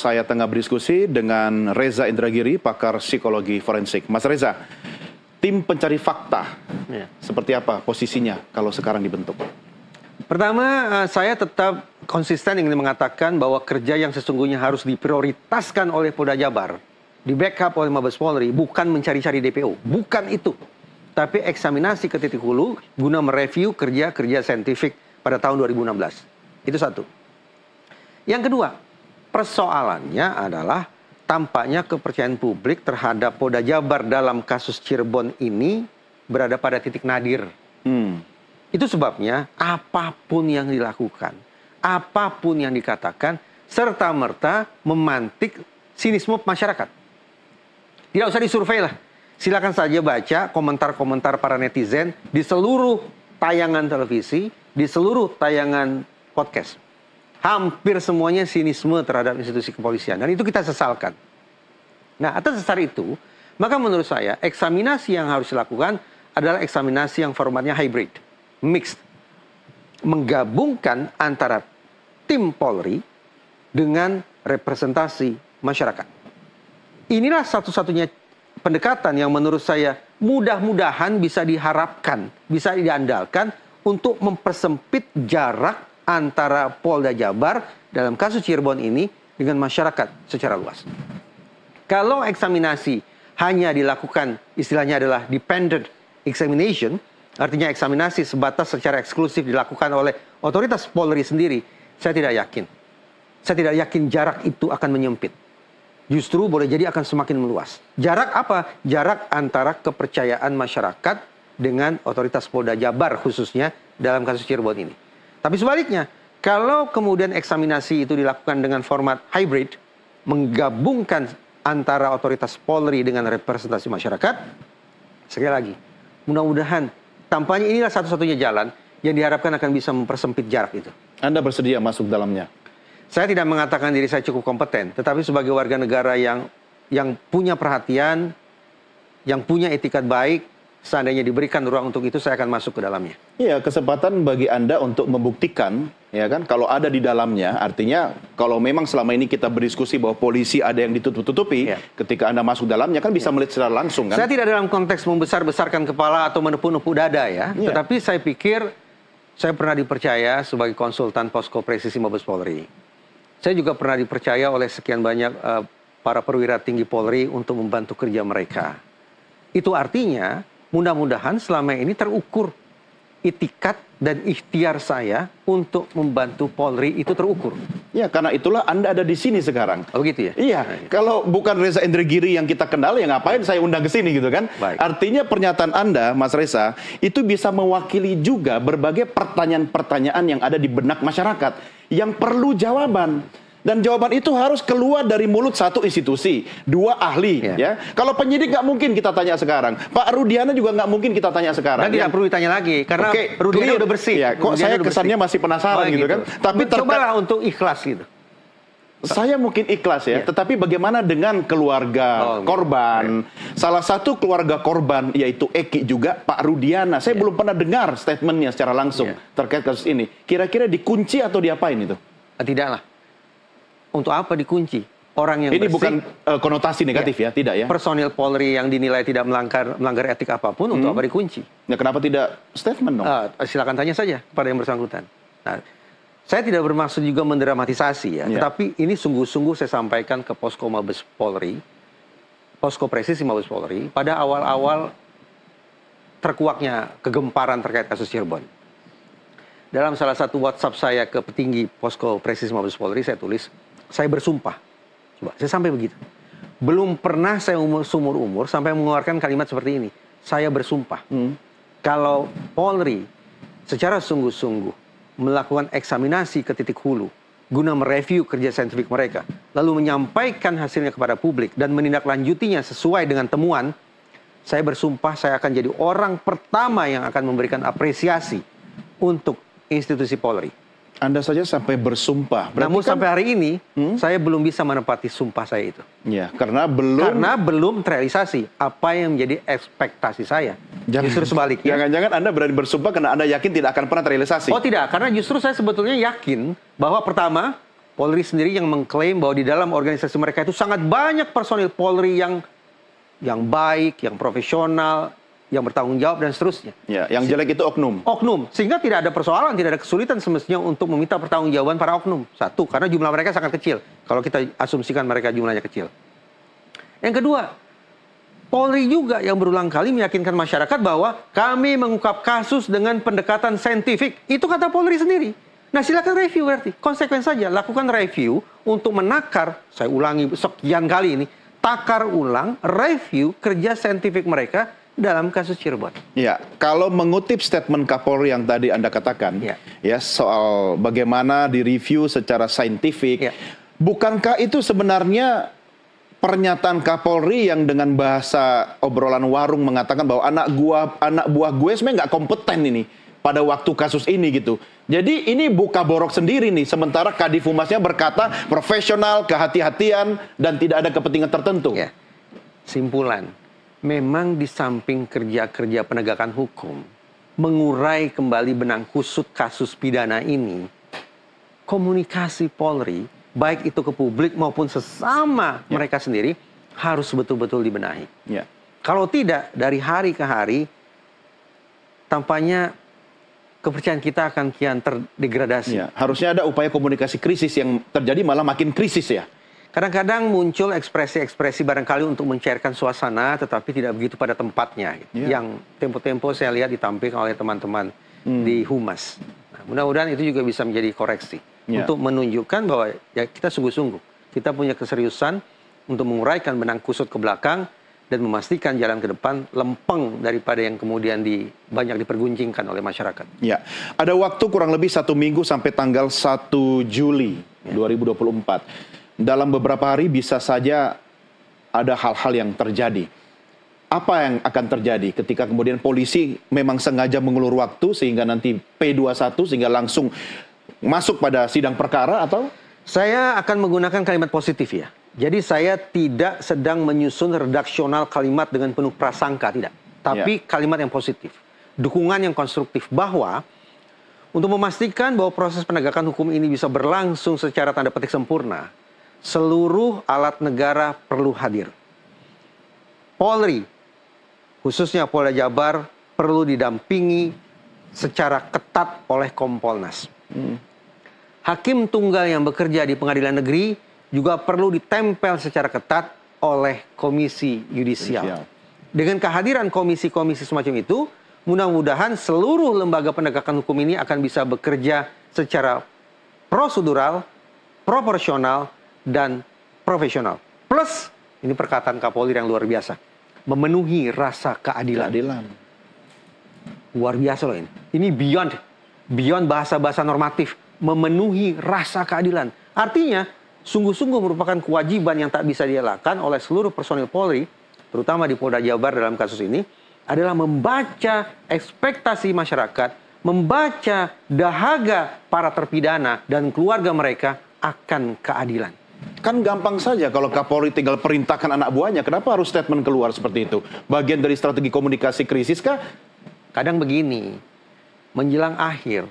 saya tengah berdiskusi dengan Reza Indragiri, pakar psikologi forensik. Mas Reza, tim pencari fakta, seperti apa posisinya kalau sekarang dibentuk? Pertama, saya tetap konsisten ingin mengatakan bahwa kerja yang sesungguhnya harus diprioritaskan oleh Polda Jabar, di backup oleh Mabes Polri, bukan mencari-cari DPO, bukan itu. Tapi eksaminasi ke titik hulu guna mereview kerja-kerja saintifik pada tahun 2016. Itu satu. Yang kedua, persoalannya adalah tampaknya kepercayaan publik terhadap Polda Jabar dalam kasus Cirebon ini berada pada titik nadir. Itu sebabnya apapun yang dilakukan, apapun yang dikatakan, serta-merta memantik sinisme masyarakat. Tidak usah disurvei lah. Silakan saja baca komentar-komentar para netizen di seluruh tayangan televisi, di seluruh tayangan podcast. Hampir semuanya sinisme terhadap institusi kepolisian. Dan itu kita sesalkan. Nah, atas dasar itu, maka menurut saya, eksaminasi yang harus dilakukan adalah eksaminasi yang formatnya hybrid, mixed. Menggabungkan antara tim Polri dengan representasi masyarakat. Inilah satu-satunya pendekatan yang menurut saya mudah-mudahan bisa diharapkan, bisa diandalkan untuk mempersempit jarak antara Polda Jabar dalam kasus Cirebon ini dengan masyarakat secara luas. Kalau eksaminasi hanya dilakukan, istilahnya adalah dependent examination, artinya eksaminasi sebatas secara eksklusif dilakukan oleh otoritas Polri sendiri, saya tidak yakin. Saya tidak yakin jarak itu akan menyempit. Justru boleh jadi akan semakin meluas. Jarak apa? Jarak antara kepercayaan masyarakat dengan otoritas Polda Jabar khususnya dalam kasus Cirebon ini. Tapi sebaliknya, kalau kemudian eksaminasi itu dilakukan dengan format hybrid, menggabungkan antara otoritas Polri dengan representasi masyarakat, sekali lagi, mudah-mudahan tampaknya inilah satu-satunya jalan yang diharapkan akan bisa mempersempit jarak itu. Anda bersedia masuk dalamnya? Saya tidak mengatakan diri saya cukup kompeten, tetapi sebagai warga negara yang punya perhatian, yang punya etikat baik, seandainya diberikan ruang untuk itu, saya akan masuk ke dalamnya. Iya, kesempatan bagi Anda untuk membuktikan, ya kan, kalau ada di dalamnya, artinya kalau memang selama ini kita berdiskusi bahwa polisi ada yang ditutup-tutupi, ketika Anda masuk dalamnya kan bisa melihat secara langsung kan? Saya tidak dalam konteks membesar-besarkan kepala atau menepuk-nepuk dada ya, tetapi saya pikir saya pernah dipercaya sebagai konsultan posko presisi Mabes Polri. Saya juga pernah dipercaya oleh sekian banyak para perwira tinggi Polri untuk membantu kerja mereka. Itu artinya mudah-mudahan selama ini terukur itikat dan ikhtiar saya untuk membantu Polri itu terukur. Ya, karena itulah Anda ada di sini sekarang. Oh gitu ya? Iya, kalau bukan Reza Indragiri yang kita kenal, ya ngapain saya undang ke sini gitu kan? Baik. Artinya pernyataan Anda, Mas Reza, itu bisa mewakili juga berbagai pertanyaan-pertanyaan yang ada di benak masyarakat yang perlu jawaban. Dan jawaban itu harus keluar dari mulut satu institusi, dua ahli. Ya. Kalau penyidik nggak mungkin kita tanya sekarang. Pak Rudiana juga nggak mungkin kita tanya sekarang. Dan tidak perlu ditanya lagi, karena Rudiana udah bersih. Ya, kok saya kesannya masih penasaran gitu kan. Tapi cobalah untuk ikhlas gitu. Saya mungkin ikhlas ya, tetapi bagaimana dengan keluarga korban? Salah satu keluarga korban yaitu Eki juga Pak Rudiana. Saya belum pernah dengar statementnya secara langsung terkait kasus ini. Kira-kira dikunci atau diapain itu? Tidaklah. Untuk apa dikunci? Orang yang ini bersih, bukan konotasi negatif ya, tidak ya? Personil Polri yang dinilai tidak melanggar etik apapun, untuk apa dikunci? Ya, kenapa tidak statement dong? Silakan tanya saja kepada yang bersangkutan. Nah, saya tidak bermaksud juga mendramatisasi ya, tetapi ini sungguh-sungguh saya sampaikan ke posko Mabes Polri, posko presisi Mabes Polri, pada awal-awal terkuaknya kegemparan terkait kasus Cirebon. Dalam salah satu WhatsApp saya ke petinggi posko presisi Mabes Polri, saya tulis, saya bersumpah. Coba, saya sampai begitu. Belum pernah saya seumur umur sampai mengeluarkan kalimat seperti ini. Saya bersumpah. Kalau Polri secara sungguh-sungguh melakukan eksaminasi ke titik hulu, guna mereview kerja saintifik mereka, lalu menyampaikan hasilnya kepada publik dan menindaklanjutinya sesuai dengan temuan, saya bersumpah saya akan jadi orang pertama yang akan memberikan apresiasi untuk institusi Polri. Anda saja sampai bersumpah. Namun sampai hari ini, saya belum bisa menepati sumpah saya itu. Ya, karena belum terrealisasi apa yang menjadi ekspektasi saya. Justru sebaliknya. Jangan-jangan Anda berani bersumpah karena Anda yakin tidak akan pernah terrealisasi. Oh tidak, karena justru saya sebetulnya yakin bahwa pertama, Polri sendiri yang mengklaim bahwa di dalam organisasi mereka itu sangat banyak personil Polri yang baik, yang profesional, yang bertanggung jawab dan seterusnya. Ya, yang jelek itu oknum. Oknum, sehingga tidak ada persoalan, tidak ada kesulitan semestinya untuk meminta pertanggungjawaban para oknum. Satu, karena jumlah mereka sangat kecil. Kalau kita asumsikan mereka jumlahnya kecil. Yang kedua, Polri juga yang berulang kali meyakinkan masyarakat bahwa kami mengungkap kasus dengan pendekatan saintifik. Itu kata Polri sendiri. Nah, silakan review berarti. Konsekuen saja, lakukan review untuk menakar, saya ulangi sekian kali ini, takar ulang, review kerja saintifik mereka dalam kasus Cirebon. Ya, kalau mengutip statement Kapolri yang tadi Anda katakan, ya soal bagaimana direview secara saintifik, bukankah itu sebenarnya pernyataan Kapolri yang dengan bahasa obrolan warung mengatakan bahwa anak buah gue sebenarnya nggak kompeten ini pada waktu kasus ini gitu. Jadi ini buka borok sendiri nih, sementara Kadif Humasnya berkata profesional, kehati-hatian, dan tidak ada kepentingan tertentu. Ya. Simpulan, memang di samping kerja-kerja penegakan hukum, mengurai kembali benang kusut kasus pidana ini, komunikasi Polri, baik itu ke publik maupun sesama mereka sendiri, harus betul-betul dibenahi. Ya. Kalau tidak, dari hari ke hari, tampaknya kepercayaan kita akan kian terdegradasi. Ya, harusnya ada upaya komunikasi krisis, yang terjadi malah makin krisis ya. Kadang-kadang muncul ekspresi-ekspresi barangkali untuk mencairkan suasana, tetapi tidak begitu pada tempatnya. Yang tempo-tempo saya lihat ditampilkan oleh teman-teman di Humas. Nah, mudah-mudahan itu juga bisa menjadi koreksi. Untuk menunjukkan bahwa ya kita sungguh-sungguh. Kita punya keseriusan untuk menguraikan benang kusut ke belakang, dan memastikan jalan ke depan lempeng daripada yang kemudian banyak diperguncingkan oleh masyarakat. Ya, ada waktu kurang lebih 1 minggu sampai tanggal 1 Juli 2024. Dalam beberapa hari bisa saja ada hal-hal yang terjadi. Apa yang akan terjadi ketika kemudian polisi memang sengaja mengulur waktu sehingga nanti P21 sehingga langsung masuk pada sidang perkara atau? Saya akan menggunakan kalimat positif ya. Jadi saya tidak sedang menyusun redaksional kalimat dengan penuh prasangka, tidak. Tapi kalimat yang positif. Dukungan yang konstruktif bahwa untuk memastikan bahwa proses penegakan hukum ini bisa berlangsung secara tanda petik sempurna, seluruh alat negara perlu hadir. Polri, khususnya Polda Jabar, perlu didampingi secara ketat oleh Kompolnas. Hakim tunggal yang bekerja di pengadilan negeri juga perlu ditempel secara ketat oleh komisi yudisial. Dengan kehadiran komisi-komisi semacam itu, mudah-mudahan seluruh lembaga penegakan hukum ini akan bisa bekerja secara prosedural, proporsional, dan profesional. Plus, ini perkataan Kapolri yang luar biasa, memenuhi rasa keadilan. Luar biasa loh ini. Ini beyond bahasa-bahasa normatif, memenuhi rasa keadilan. Artinya, sungguh-sungguh merupakan kewajiban yang tak bisa dielakkan oleh seluruh personil Polri, terutama di Polda Jabar dalam kasus ini, adalah membaca ekspektasi masyarakat, membaca dahaga para terpidana dan keluarga mereka akan keadilan. Kan gampang saja kalau Kapolri tinggal perintahkan anak buahnya, kenapa harus statement keluar seperti itu? Bagian dari strategi komunikasi krisis kah? Kadang begini, menjelang akhir,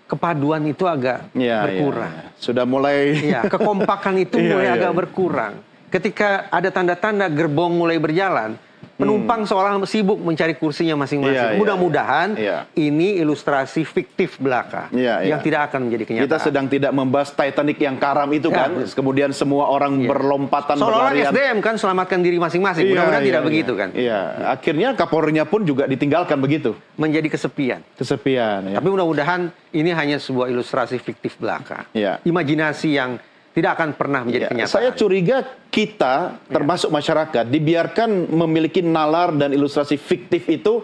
kepaduan itu agak berkurang. Sudah mulai... kekompakan itu mulai agak berkurang. Ketika ada tanda-tanda gerbong mulai berjalan, penumpang seolah sibuk mencari kursinya masing-masing. Mudah-mudahan ini ilustrasi fiktif belaka yang tidak akan menjadi kenyataan. Kita sedang tidak membahas Titanic yang karam itu kan. Kemudian semua orang berlompatan seolah-olah SDM kan selamatkan diri masing-masing. Mudah-mudahan tidak begitu kan. Akhirnya Kapolrinya pun juga ditinggalkan begitu. Menjadi kesepian. Tapi mudah-mudahan ini hanya sebuah ilustrasi fiktif belaka. Imajinasi yang tidak akan pernah menjadi kenyataan. Saya curiga kita, termasuk masyarakat, dibiarkan memiliki nalar dan ilustrasi fiktif itu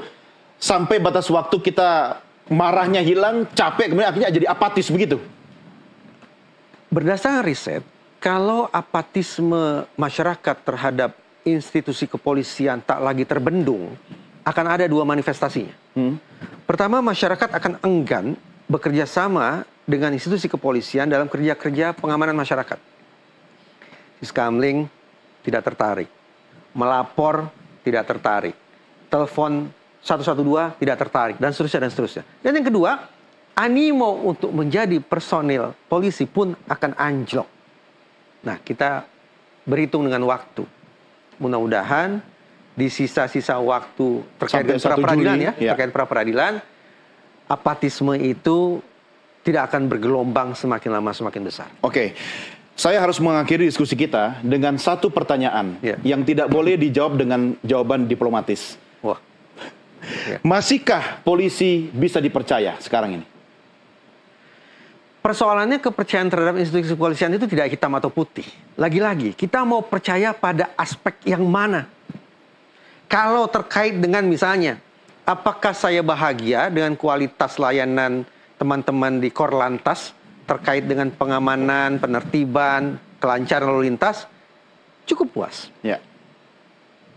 sampai batas waktu kita marahnya hilang, capek, kemudian akhirnya jadi apatis begitu. Berdasarkan riset, kalau apatisme masyarakat terhadap institusi kepolisian tak lagi terbendung, akan ada 2 manifestasinya. Pertama, masyarakat akan enggan bekerja sama dengan institusi kepolisian dalam kerja-kerja pengamanan masyarakat. Siskamling tidak tertarik, melapor tidak tertarik, telepon 112 tidak tertarik, dan seterusnya dan seterusnya. Dan yang kedua, animo untuk menjadi personil polisi pun akan anjlok. Nah, kita berhitung dengan waktu. Mudah-mudahan di sisa-sisa waktu terkait Sampai dengan 1 pra-peradilan Juli, ya. terkait pra-peradilan, apatisme itu tidak akan bergelombang semakin lama semakin besar. Oke. Saya harus mengakhiri diskusi kita dengan satu pertanyaan yang tidak boleh dijawab dengan jawaban diplomatis. Wah. Masihkah polisi bisa dipercaya sekarang ini? Persoalannya kepercayaan terhadap institusi kepolisian itu tidak hitam atau putih. Lagi-lagi, kita mau percaya pada aspek yang mana? Kalau terkait dengan misalnya, apakah saya bahagia dengan kualitas layanan teman-teman di Korlantas terkait dengan pengamanan, penertiban, kelancaran lalu lintas, cukup puas. Ya.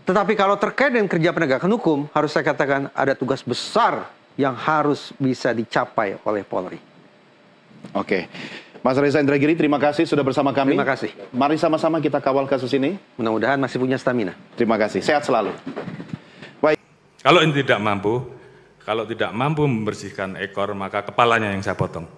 Tetapi kalau terkait dengan kerja penegakan hukum, harus saya katakan ada tugas besar yang harus bisa dicapai oleh Polri. Oke. Mas Reza Indragiri, terima kasih sudah bersama kami. Terima kasih. Mari sama-sama kita kawal kasus ini. Mudah-mudahan masih punya stamina. Terima kasih. Sehat selalu. Baik. Kalau ini tidak mampu, kalau tidak mampu membersihkan ekor, maka kepalanya yang saya potong.